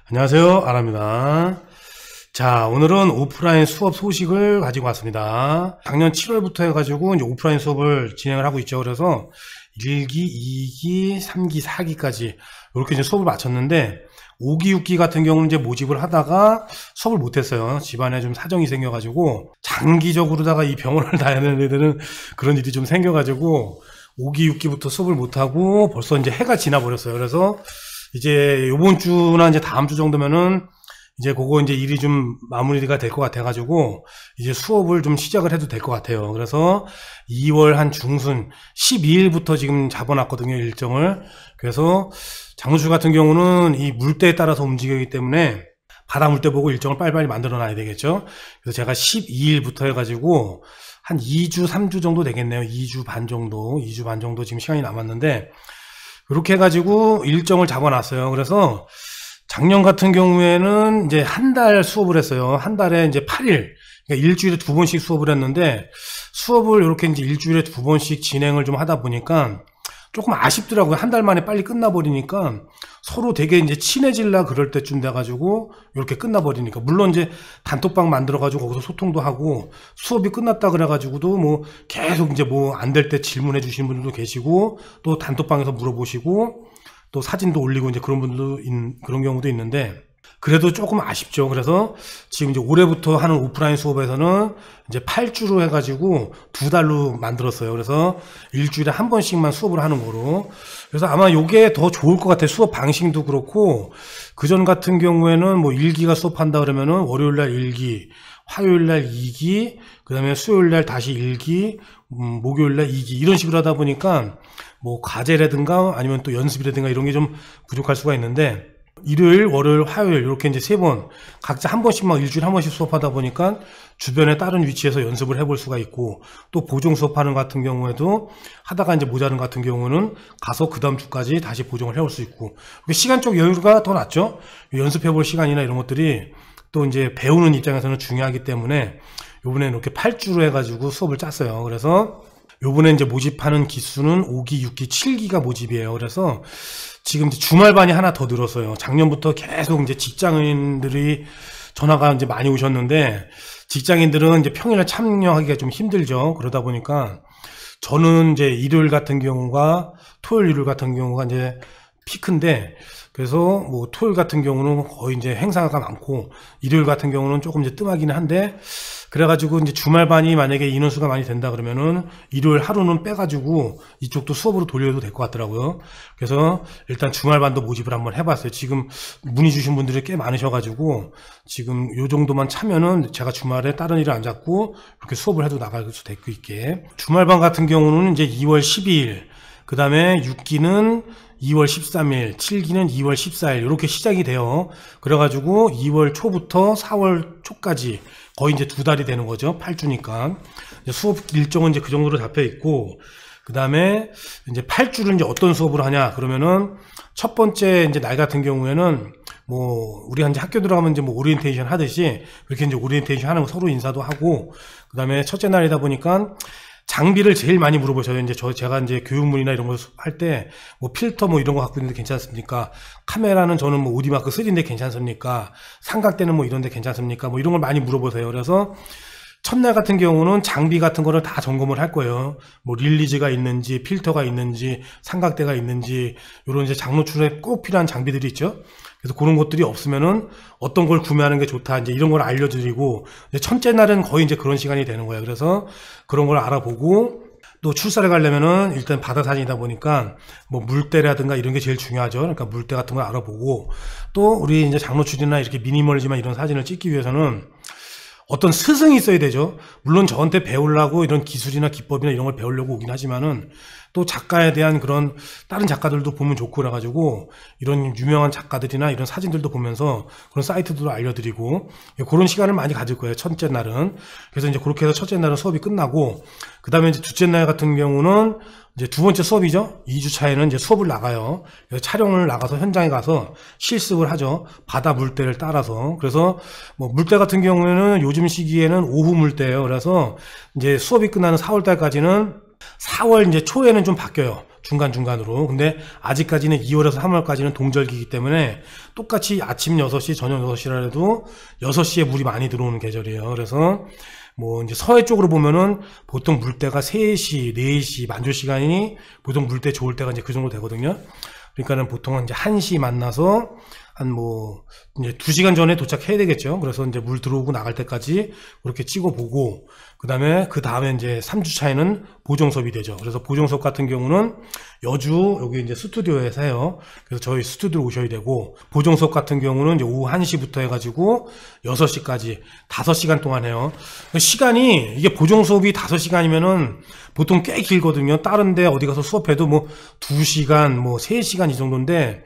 안녕하세요, 아랍니다. 자, 오늘은 오프라인 수업 소식을 가지고 왔습니다. 작년 7월부터 해가지고 이제 오프라인 수업을 진행을 하고 있죠. 그래서 1기, 2기, 3기, 4기까지 이렇게 이제 수업을 마쳤는데 5기, 6기 같은 경우는 이제 모집을 하다가 수업을 못했어요. 집안에 좀 사정이 생겨가지고 장기적으로다가 이 병원을 다녀야 되는 애들은 그런 일이 좀 생겨가지고 5기, 6기부터 수업을 못하고 벌써 이제 해가 지나버렸어요. 그래서 이제 요번 주나 이제 다음 주 정도면은 이제 그거 이제 일이 좀 마무리가 될 것 같아가지고 이제 수업을 좀 시작을 해도 될 것 같아요. 그래서 2월 한 중순 12일부터 지금 잡아놨거든요, 일정을. 그래서 장로주 같은 경우는 이 물때에 따라서 움직이기 때문에 바다 물때 보고 일정을 빨리빨리 만들어 놔야 되겠죠. 그래서 제가 12일부터 해가지고 한 2주, 3주 정도 되겠네요. 2주 반 정도 지금 시간이 남았는데 그렇게 해가지고 일정을 잡아놨어요. 그래서 작년 같은 경우에는 이제 한 달 수업을 했어요. 한 달에 이제 8일. 그러니까 일주일에 2번씩 수업을 했는데 수업을 이렇게 이제 일주일에 2번씩 진행을 좀 하다 보니까 조금 아쉽더라고요. 한 달 만에 빨리 끝나버리니까 서로 되게 이제 친해질라 그럴 때쯤 돼가지고 이렇게 끝나버리니까. 물론 이제 단톡방 만들어가지고 거기서 소통도 하고 수업이 끝났다 그래가지고도 뭐 계속 이제 뭐 안 될 때 질문해 주시는 분들도 계시고 또 단톡방에서 물어보시고 또 사진도 올리고 이제 그런 분들도 그런 경우도 있는데 그래도 조금 아쉽죠. 그래서 지금 이제 올해부터 하는 오프라인 수업에서는 이제 8주로 해가지고 2달로 만들었어요. 그래서 일주일에 한 번씩만 수업을 하는 거로. 그래서 아마 요게 더 좋을 것 같아요. 수업 방식도 그렇고, 그전 같은 경우에는 뭐 1기가 수업한다 그러면은 월요일날 1기, 화요일날 2기, 그 다음에 수요일날 다시 1기, 목요일날 2기, 이런 식으로 하다 보니까 뭐 과제라든가 아니면 또 연습이라든가 이런 게 좀 부족할 수가 있는데, 일요일, 월요일, 화요일 이렇게 이제 3번 각자 한 번씩만 일주일에 한 번씩 수업하다 보니까 주변에 다른 위치에서 연습을 해볼 수가 있고 또 보정 수업하는 같은 경우에도 하다가 이제 모자른 같은 경우는 가서 그 다음 주까지 다시 보정을 해올 수 있고 시간적 여유가 더 낫죠. 연습해볼 시간이나 이런 것들이 또 이제 배우는 입장에서는 중요하기 때문에 요번에 이렇게 8주로 해가지고 수업을 짰어요. 그래서 요번에 이제 모집하는 기수는 5기, 6기, 7기가 모집이에요. 그래서 지금 이제 주말반이 하나 더 늘었어요. 작년부터 계속 이제 직장인들이 전화가 이제 많이 오셨는데 직장인들은 이제 평일에 참여하기가 좀 힘들죠. 그러다 보니까 저는 이제 일요일 같은 경우가 토요일, 일요일 같은 경우가 이제 피크인데 그래서 뭐 토요일 같은 경우는 거의 이제 행사가 많고 일요일 같은 경우는 조금 이제 뜸하기는 한데 그래가지고 이제 주말반이 만약에 인원수가 많이 된다 그러면은 일요일 하루는 빼가지고 이쪽도 수업으로 돌려도 될 것 같더라고요. 그래서 일단 주말반도 모집을 한번 해봤어요. 지금 문의 주신 분들이 꽤 많으셔가지고 지금 요 정도만 차면은 제가 주말에 다른 일을 안 잡고 이렇게 수업을 해도 나갈 수 있게. 주말반 같은 경우는 이제 2월 12일, 그 다음에 6기는 2월 13일, 7기는 2월 14일 이렇게 시작이 돼요. 그래가지고 2월 초부터 4월 초까지 거의 이제 2달이 되는 거죠. 8주니까. 수업 일정은 이제 그 정도로 잡혀 있고, 그 다음에 이제 8주를 이제 어떤 수업을 하냐, 그러면은 첫 번째 이제 날 같은 경우에는 뭐, 우리 이제 학교 들어가면 이제 뭐 오리엔테이션 하듯이 이렇게 이제 오리엔테이션 하는 거 서로 인사도 하고, 그 다음에 첫째 날이다 보니까 장비를 제일 많이 물어보셔요. 이제 제가 이제 교육문이나 이런 거 할 때, 뭐 필터 뭐 이런 거 갖고 있는데 괜찮습니까? 카메라는 저는 뭐 오디마크 3인데 괜찮습니까? 삼각대는 뭐 이런데 괜찮습니까? 뭐 이런 걸 많이 물어보세요. 그래서 첫날 같은 경우는 장비 같은 거를 다 점검을 할 거예요. 뭐 릴리즈가 있는지, 필터가 있는지, 삼각대가 있는지, 이런 이제 장노출에 꼭 필요한 장비들이 있죠. 그래서 그런 것들이 없으면은 어떤 걸 구매하는 게 좋다, 이제 이런 걸 알려드리고, 이제 첫째 날은 거의 이제 그런 시간이 되는 거예요. 그래서 그런 걸 알아보고, 또 출사를 가려면은 일단 바다 사진이다 보니까 뭐 물때라든가 이런 게 제일 중요하죠. 그러니까 물때 같은 걸 알아보고, 또 우리 이제 장노출이나 이렇게 미니멀리지만 이런 사진을 찍기 위해서는 어떤 스승이 있어야 되죠. 물론 저한테 배우려고 이런 기술이나 기법이나 이런 걸 배우려고 오긴 하지만은 또 작가에 대한 그런 다른 작가들도 보면 좋고 그래가지고 이런 유명한 작가들이나 이런 사진들도 보면서 그런 사이트도 알려드리고 그런 시간을 많이 가질 거예요. 첫째 날은. 그래서 이제 그렇게 해서 첫째 날은 수업이 끝나고 그 다음에 이제 둘째 날 같은 경우는 이제 두 번째 수업이죠. 2주 차에는 이제 수업을 나가요. 그래서 촬영을 나가서 현장에 가서 실습을 하죠. 바다 물때를 따라서. 그래서 뭐 물때 같은 경우에는 요즘 시기에는 오후 물때예요. 그래서 이제 수업이 끝나는 4월 달까지는 4월 이제 초에는 좀 바뀌어요. 중간중간으로. 근데 아직까지는 2월에서 3월까지는 동절기이기 때문에 똑같이 아침 6시, 저녁 6시라 해도 6시에 물이 많이 들어오는 계절이에요. 그래서 뭐 이제 서해 쪽으로 보면은 보통 물때가 3시, 4시 만조 시간이 보통 물때 좋을 때가 이제 그 정도 되거든요. 그러니까는 보통은 이제 1시 만나서 한 뭐 이제 2시간 전에 도착해야 되겠죠. 그래서 이제 물 들어오고 나갈 때까지 그렇게 찍어 보고, 그다음에 이제 3주차에는 보정 수업이 되죠. 그래서 보정 수업 같은 경우는 여주 여기 이제 스튜디오에서 해요. 그래서 저희 스튜디오 오셔야 되고, 보정 수업 같은 경우는 이제 오후 1시부터 해가지고 6시까지 5시간 동안 해요. 시간이 이게 보정 수업이 5시간이면은 보통 꽤 길거든요. 다른데 어디 가서 수업해도 뭐 2시간, 뭐 3시간 이 정도인데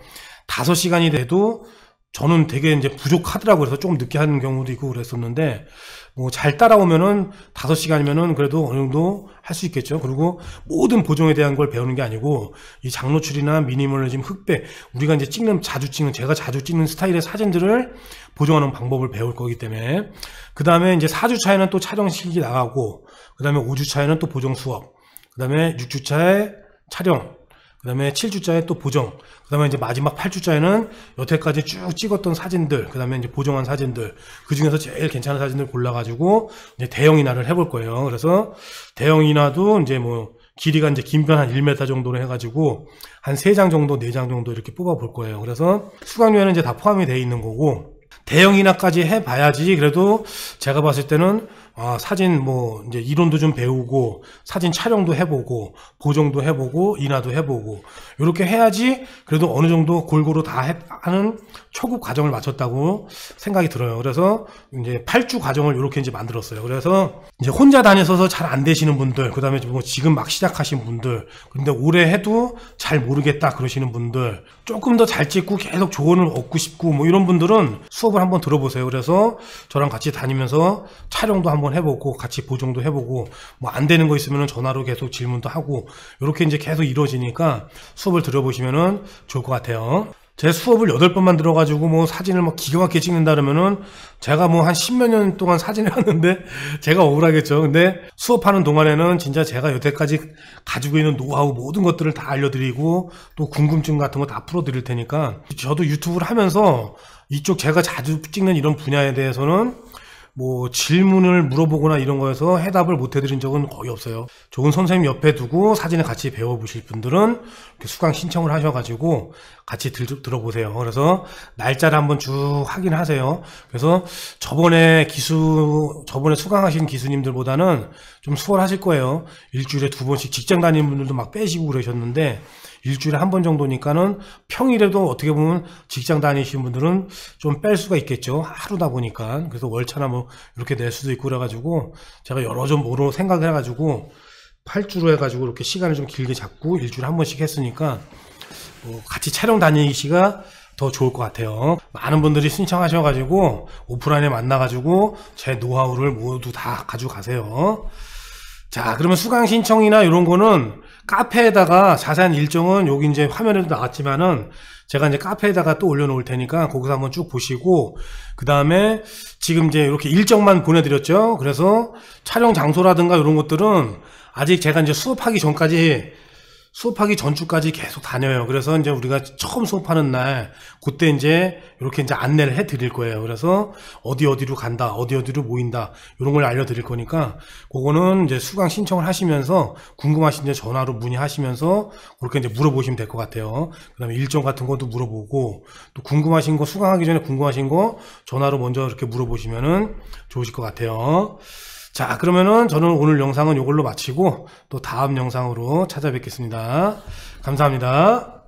5시간이 돼도 저는 되게 이제 부족하더라고요. 그래서 조금 늦게 하는 경우도 있고 그랬었는데, 뭐 잘 따라오면은 5시간이면은 그래도 어느 정도 할 수 있겠죠. 그리고 모든 보정에 대한 걸 배우는 게 아니고, 이 장노출이나 미니멀리즘, 흑백, 우리가 이제 제가 자주 찍는 스타일의 사진들을 보정하는 방법을 배울 거기 때문에, 그 다음에 이제 4주차에는 또 촬영실이 나가고, 그 다음에 5주차에는 또 보정 수업, 그 다음에 6주차에 촬영, 그 다음에 7주차에 또 보정, 그 다음에 이제 마지막 8주차에는 여태까지 쭉 찍었던 사진들, 그 다음에 이제 보정한 사진들, 그 중에서 제일 괜찮은 사진들 골라가지고 이제 대형 인화를 해볼 거예요. 그래서 대형 인화도 이제 뭐 길이가 이제 긴 편 한 1m 정도로 해가지고 한 3장 정도, 4장 정도 이렇게 뽑아 볼 거예요. 그래서 수강료에는 이제 다 포함이 되어 있는 거고, 대형 인화까지 해봐야지 그래도 제가 봤을 때는 사진 뭐 이제 이론도 좀 배우고 사진 촬영도 해보고 보정도 해보고 인화도 해보고 이렇게 해야지 그래도 어느 정도 골고루 다 하는 초급 과정을 마쳤다고 생각이 들어요. 그래서 이제 8주 과정을 이렇게 이제 만들었어요. 그래서 이제 혼자 다니셔서 잘 안 되시는 분들, 그 다음에 뭐 지금 막 시작하신 분들, 근데 오래 해도 잘 모르겠다 그러시는 분들, 조금 더 잘 찍고 계속 조언을 얻고 싶고 뭐 이런 분들은 수업을 한번 들어보세요. 그래서 저랑 같이 다니면서 촬영도 한번 해보고 같이 보정도 해보고 뭐 안 되는 거 있으면 전화로 계속 질문도 하고 이렇게 이제 계속 이루어지니까 수업을 들어보시면은 좋을 것 같아요. 제 수업을 8번만 들어가지고 뭐 사진을 뭐 기가 막히게 찍는다 그러면은 제가 뭐 한 10몇 년 동안 사진을 하는데 제가 억울하겠죠. 근데 수업하는 동안에는 진짜 제가 여태까지 가지고 있는 노하우 모든 것들을 다 알려드리고 또 궁금증 같은 거 다 풀어드릴 테니까, 저도 유튜브를 하면서 이쪽 제가 자주 찍는 이런 분야에 대해서는 뭐 질문을 물어보거나 이런 거에서 해답을 못 해드린 적은 거의 없어요. 좋은 선생님 옆에 두고 사진을 같이 배워보실 분들은 이렇게 수강 신청을 하셔가지고 같이 들어보세요. 그래서 날짜를 한번 쭉 확인하세요. 그래서 저번에 수강하신 기수님들보다는 좀 수월하실 거예요. 일주일에 2번씩 직장 다니는 분들도 막 빼시고 그러셨는데 일주일에 한 번 정도니까는 평일에도 어떻게 보면 직장 다니시는 분들은 좀 뺄 수가 있겠죠. 하루다 보니까. 그래서 월차나 뭐 이렇게 낼 수도 있고 그래가지고 제가 여러 좀 뭐로 생각을 해가지고 8주로 해가지고 이렇게 시간을 좀 길게 잡고 일주일에 한 번씩 했으니까 뭐 같이 촬영 다니시기가 더 좋을 것 같아요. 많은 분들이 신청하셔가지고 오프라인에 만나가지고 제 노하우를 모두 다 가져가세요. 자, 그러면 수강 신청이나 이런 거는 카페에다가 자세한 일정은 여기 이제 화면에도 나왔지만은 제가 이제 카페에다가 또 올려놓을 테니까 거기서 한번 쭉 보시고, 그 다음에 지금 이제 이렇게 일정만 보내드렸죠. 그래서 촬영 장소라든가 이런 것들은 아직 제가 이제 수업하기 전주까지 계속 다녀요. 그래서 이제 우리가 처음 수업하는 날, 그때 이제 이렇게 이제 안내를 해 드릴 거예요. 그래서 어디로 간다, 어디로 모인다, 이런 걸 알려드릴 거니까, 그거는 이제 수강 신청을 하시면서 궁금하신 이제 전화로 문의하시면서 그렇게 이제 물어보시면 될 것 같아요. 그 다음에 일정 같은 것도 물어보고, 또 궁금하신 거, 수강하기 전에 궁금하신 거 전화로 먼저 이렇게 물어보시면은 좋으실 것 같아요. 자, 그러면은 저는 오늘 영상은 이걸로 마치고 또 다음 영상으로 찾아뵙겠습니다. 감사합니다.